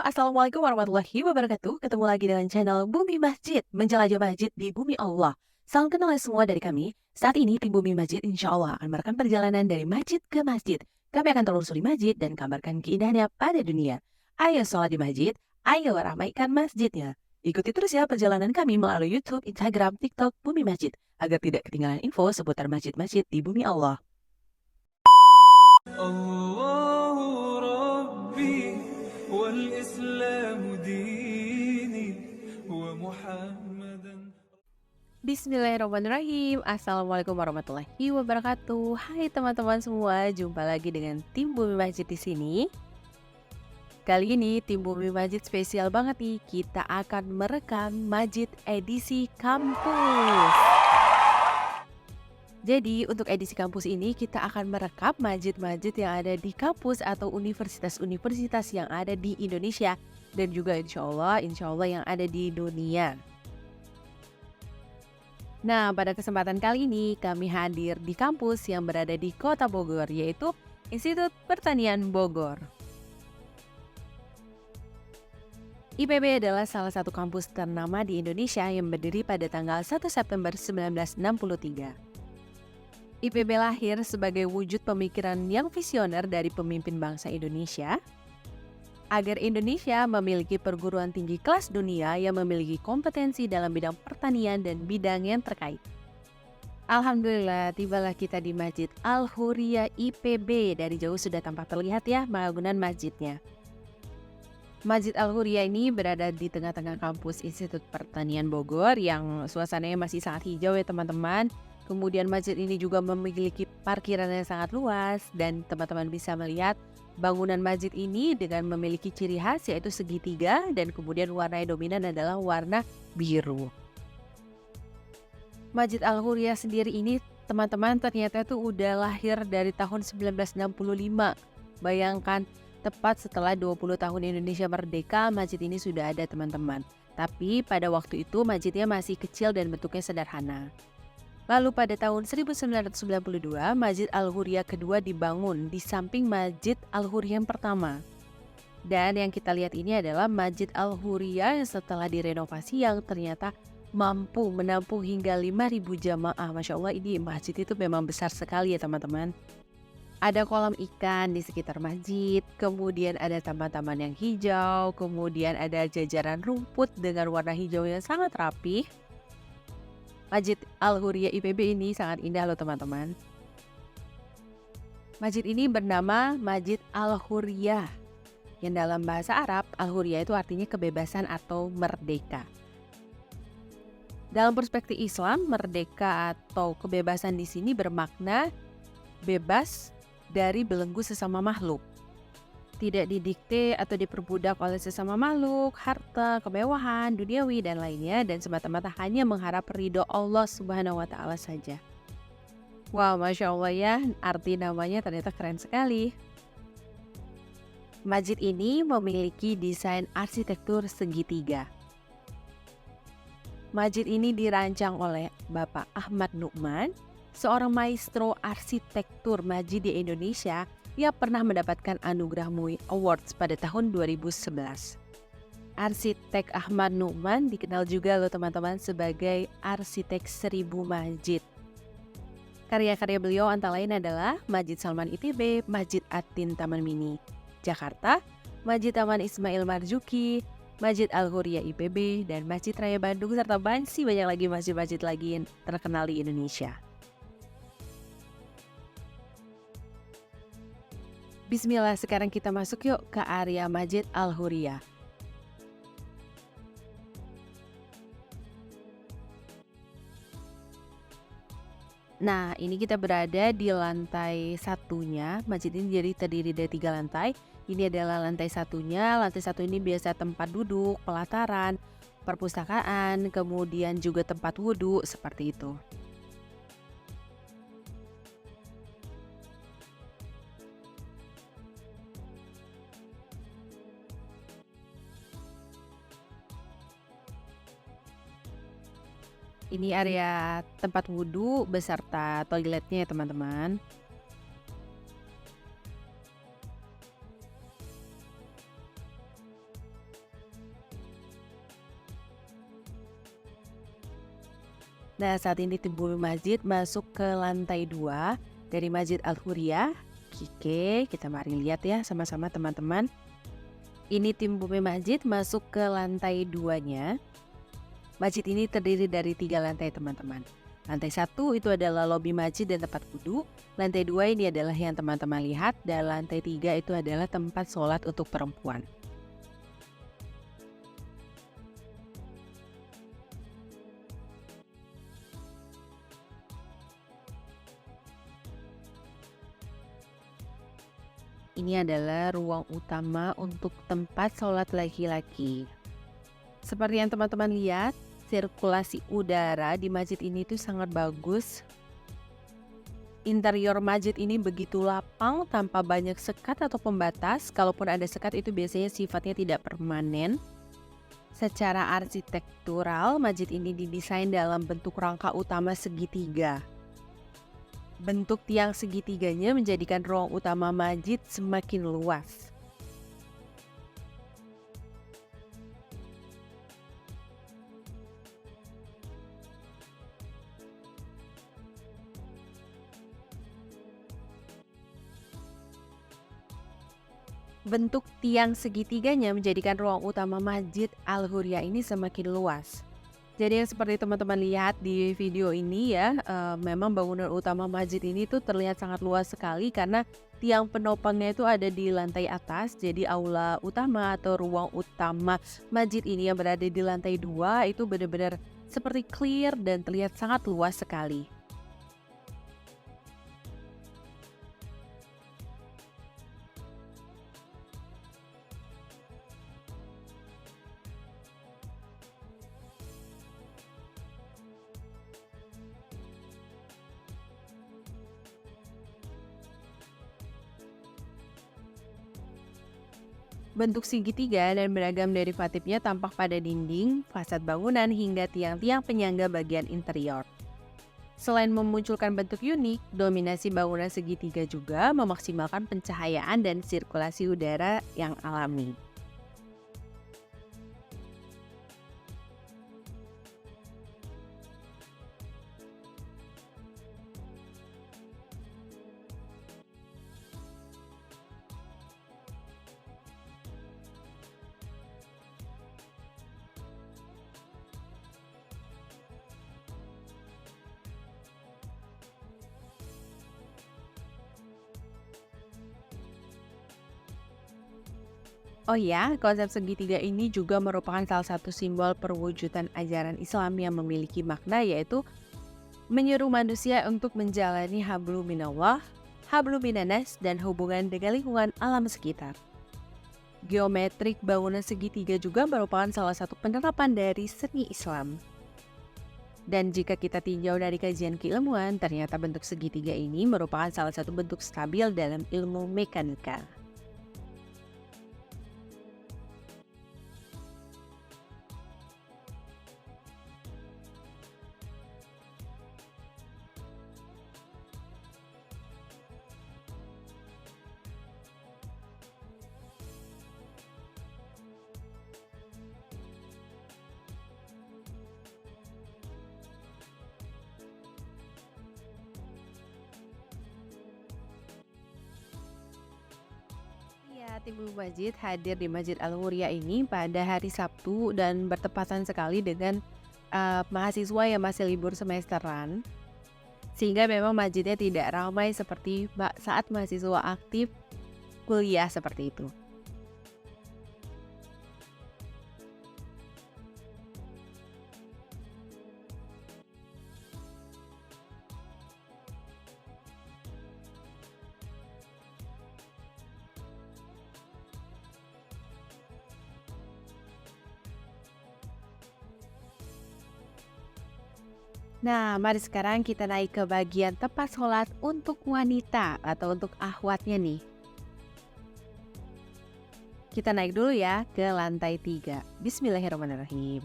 Assalamualaikum warahmatullahi wabarakatuh. Ketemu lagi dengan channel Bumi Masjid, menjelajah masjid di bumi Allah. Salam kenal ya semua dari kami. Saat ini tim Bumi Masjid insya Allah akan merekam perjalanan dari masjid ke masjid. Kami akan telusuri masjid dan kabarkan keindahannya pada dunia. Ayo sholat di masjid, ayo ramaikan masjidnya. Ikuti terus ya perjalanan kami melalui YouTube, Instagram, TikTok Bumi Masjid, agar tidak ketinggalan info seputar masjid-masjid di bumi Allah. الله ربي والإسلام ديني ومحمدا. Bismillahirrahmanirrahim. Assalamualaikum warahmatullahi wabarakatuh. Hai teman-teman semua, jumpa lagi dengan tim Bumi Masjid di sini. Kali ini tim Bumi Masjid spesial banget nih. Kita akan merekam Masjid edisi kampus. Jadi untuk edisi kampus ini kita akan merekam masjid-masjid yang ada di kampus atau universitas-universitas yang ada di Indonesia dan juga insya Allah yang ada di dunia. Nah, pada kesempatan kali ini kami hadir di kampus yang berada di Kota Bogor, yaitu Institut Pertanian Bogor. IPB adalah salah satu kampus ternama di Indonesia yang berdiri pada tanggal 1 September 1963. IPB lahir sebagai wujud pemikiran yang visioner dari pemimpin bangsa Indonesia, agar Indonesia memiliki perguruan tinggi kelas dunia yang memiliki kompetensi dalam bidang pertanian dan bidang yang terkait. Alhamdulillah, tibalah kita di Masjid Al-Huriyah IPB. Dari jauh sudah tampak terlihat ya bangunan masjidnya. Masjid Al-Huriyah ini berada di tengah-tengah kampus Institut Pertanian Bogor yang suasananya masih sangat hijau ya teman-teman. Kemudian masjid ini juga memiliki parkiran yang sangat luas dan teman-teman bisa melihat bangunan masjid ini dengan memiliki ciri khas yaitu segitiga dan kemudian warna yang dominan adalah warna biru. Masjid Al-Huriyah sendiri ini teman-teman ternyata itu udah lahir dari tahun 1965. Bayangkan tepat setelah 20 tahun Indonesia merdeka masjid ini sudah ada teman-teman. Tapi pada waktu itu masjidnya masih kecil dan bentuknya sederhana. Lalu pada tahun 1992, Masjid Al-Huriyah kedua dibangun di samping Masjid Al-Huriyah yang pertama. Dan yang kita lihat ini adalah Masjid Al-Huriyah yang setelah direnovasi yang ternyata mampu menampung hingga 5.000 jamaah. Masya Allah, ini masjid itu memang besar sekali ya teman-teman. Ada kolam ikan di sekitar masjid, kemudian ada taman-taman yang hijau, kemudian ada jajaran rumput dengan warna hijau yang sangat rapi. Masjid Al-Huriyah IPB ini sangat indah loh teman-teman. Masjid ini bernama Masjid Al-Huriyah, yang dalam bahasa Arab Al-Huriyah itu artinya kebebasan atau merdeka. Dalam perspektif Islam, merdeka atau kebebasan di sini bermakna bebas dari belenggu sesama makhluk. Tidak didikte atau diperbudak oleh sesama makhluk, harta, kemewahan, duniawi, dan lainnya, dan semata-mata hanya mengharap ridho Allah Subhanahu wa Ta'ala saja. Wow, Masya Allah ya, arti namanya ternyata keren sekali. Masjid ini memiliki desain arsitektur segitiga. Masjid ini dirancang oleh Bapak Ahmad Nu'man, seorang maestro arsitektur masjid di Indonesia yang pernah mendapatkan anugerah MUI Awards pada tahun 2011. Arsitek Ahmad Nu'man dikenal juga loh teman-teman sebagai arsitek 1000 masjid. Karya-karya beliau antara lain adalah Masjid Salman IPB, Masjid Atin Taman Mini, Jakarta, Masjid Taman Ismail Marzuki, Masjid Al-Huriyah IPB, dan Masjid Raya Bandung, serta banyak lagi masjid-masjid lagi yang terkenal di Indonesia. Bismillah, sekarang kita masuk yuk ke area Masjid Al-Huriyah. Nah, ini kita berada di lantai satunya. Masjid ini jadi terdiri dari 3 lantai. Ini adalah lantai satunya. Lantai satu ini biasa tempat duduk, pelataran, perpustakaan, kemudian juga tempat wudhu, seperti itu. Ini area tempat wudhu beserta toiletnya ya teman-teman. Nah, saat ini tim bumi masjid masuk ke lantai 2 dari Masjid Al-Huriyah. Oke, kita mari lihat ya sama-sama teman-teman. Ini tim bumi masjid masuk ke lantai 2-nya. Masjid ini terdiri dari 3 lantai teman-teman. Lantai 1 itu adalah lobi masjid dan tempat wudhu. Lantai 2 ini adalah yang teman-teman lihat. Dan lantai 3 itu adalah tempat sholat untuk perempuan. Ini adalah ruang utama untuk tempat sholat laki-laki. Seperti yang teman-teman lihat, sirkulasi udara di masjid ini tuh sangat bagus. Interior masjid ini begitu lapang tanpa banyak sekat atau pembatas. Kalaupun ada sekat itu biasanya sifatnya tidak permanen. Secara arsitektural, masjid ini didesain dalam bentuk rangka utama segitiga. Bentuk tiang segitiganya menjadikan ruang utama masjid semakin luas. Bentuk tiang segitiganya menjadikan ruang utama Masjid Al-Huriyah ini semakin luas. Jadi yang seperti teman-teman lihat di video ini ya, memang bangunan utama masjid ini tuh terlihat sangat luas sekali karena tiang penopangnya itu ada di lantai atas. Jadi aula utama atau ruang utama masjid ini yang berada di lantai 2 itu benar-benar seperti clear dan terlihat sangat luas sekali. Bentuk segitiga dan beragam derivatifnya tampak pada dinding, fasad bangunan hingga tiang-tiang penyangga bagian interior. Selain memunculkan bentuk unik, dominasi bangunan segitiga juga memaksimalkan pencahayaan dan sirkulasi udara yang alami. Oh ya, konsep segitiga ini juga merupakan salah satu simbol perwujudan ajaran Islam yang memiliki makna, yaitu menyuruh manusia untuk menjalani hablum minallah, hablum minanas, dan hubungan dengan lingkungan alam sekitar. Geometrik bangunan segitiga juga merupakan salah satu penerapan dari seni Islam. Dan jika kita tinjau dari kajian keilmuan, ternyata bentuk segitiga ini merupakan salah satu bentuk stabil dalam ilmu mekanika. Ya, tim Bumi Masjid hadir di Masjid Al-Huriyah ini pada hari Sabtu dan bertepatan sekali dengan mahasiswa yang masih libur semesteran. Sehingga memang masjidnya tidak ramai seperti saat mahasiswa aktif kuliah seperti itu. Nah, mari sekarang kita naik ke bagian tempat sholat untuk wanita atau untuk akhwatnya nih. Kita naik dulu ya ke lantai 3. Bismillahirrahmanirrahim.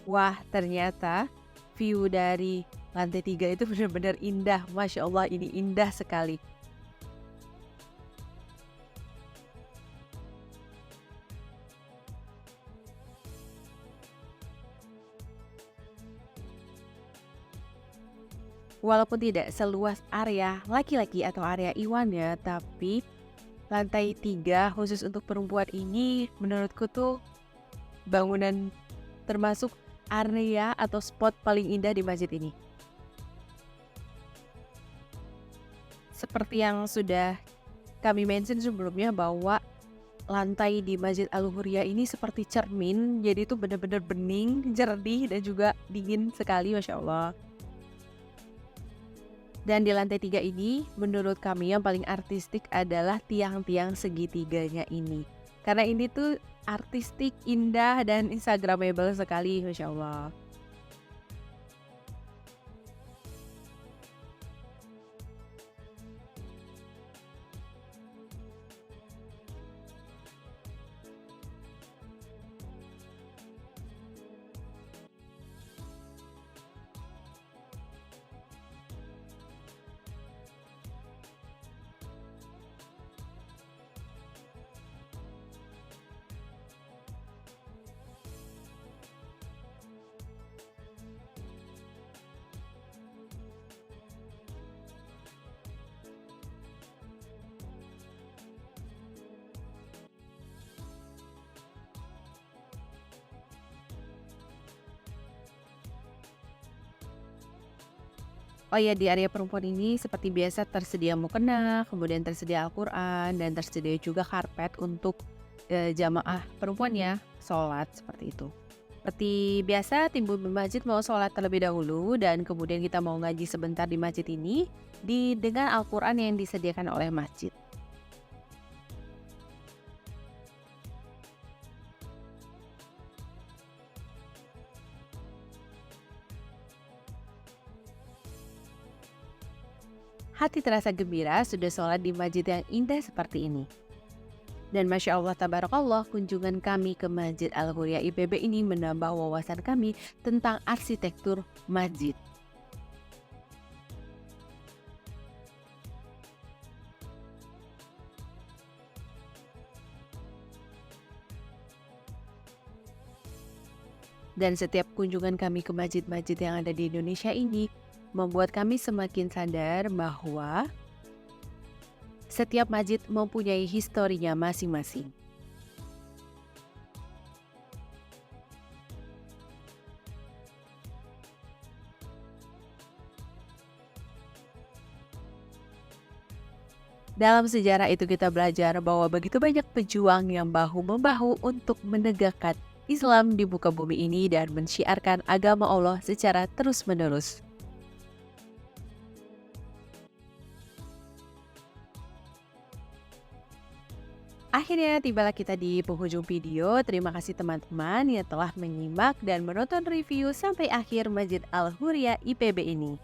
Wah, ternyata view dari lantai 3 itu benar-benar indah. Masya Allah, ini indah sekali. Walaupun tidak seluas area laki-laki atau area Iwan ya, tapi lantai 3 khusus untuk perempuan ini menurutku tuh bangunan termasuk area atau spot paling indah di masjid ini. Seperti yang sudah kami mention sebelumnya bahwa lantai di Masjid Al-Huria ini seperti cermin, jadi itu benar-benar bening, jernih dan juga dingin sekali, Masya Allah. Dan di lantai 3 ini, menurut kami yang paling artistik adalah tiang-tiang segitiganya ini. Karena ini tuh artistik, indah, dan instagramable sekali, Masya Allah. Oh ya, di area perempuan ini seperti biasa tersedia mukena, kemudian tersedia Al-Quran, dan tersedia juga karpet untuk jamaah perempuan ya, sholat seperti itu. Seperti biasa, tim Bumi Masjid mau sholat terlebih dahulu, dan kemudian kita mau ngaji sebentar di masjid ini, dengan Al-Quran yang disediakan oleh masjid. Hati terasa gembira sudah sholat di masjid yang indah seperti ini. Dan Masya Allah Tabarakallah, kunjungan kami ke Masjid Al-Huria IPB ini menambah wawasan kami tentang arsitektur masjid. Dan setiap kunjungan kami ke masjid-masjid yang ada di Indonesia ini membuat kami semakin sadar bahwa setiap masjid mempunyai historinya masing-masing. Dalam sejarah itu kita belajar bahwa begitu banyak pejuang yang bahu-membahu untuk menegakkan Islam di muka bumi ini dan mensyiarkan agama Allah secara terus-menerus. Akhirnya tibalah kita di penghujung video. Terima kasih teman-teman yang telah menyimak dan menonton review sampai akhir Masjid Al-Huria IPB ini.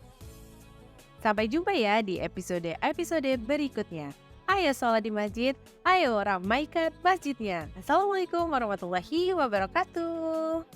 Sampai jumpa ya di episode-episode berikutnya. Ayo sholat di masjid, ayo ramaikan masjidnya. Assalamualaikum warahmatullahi wabarakatuh.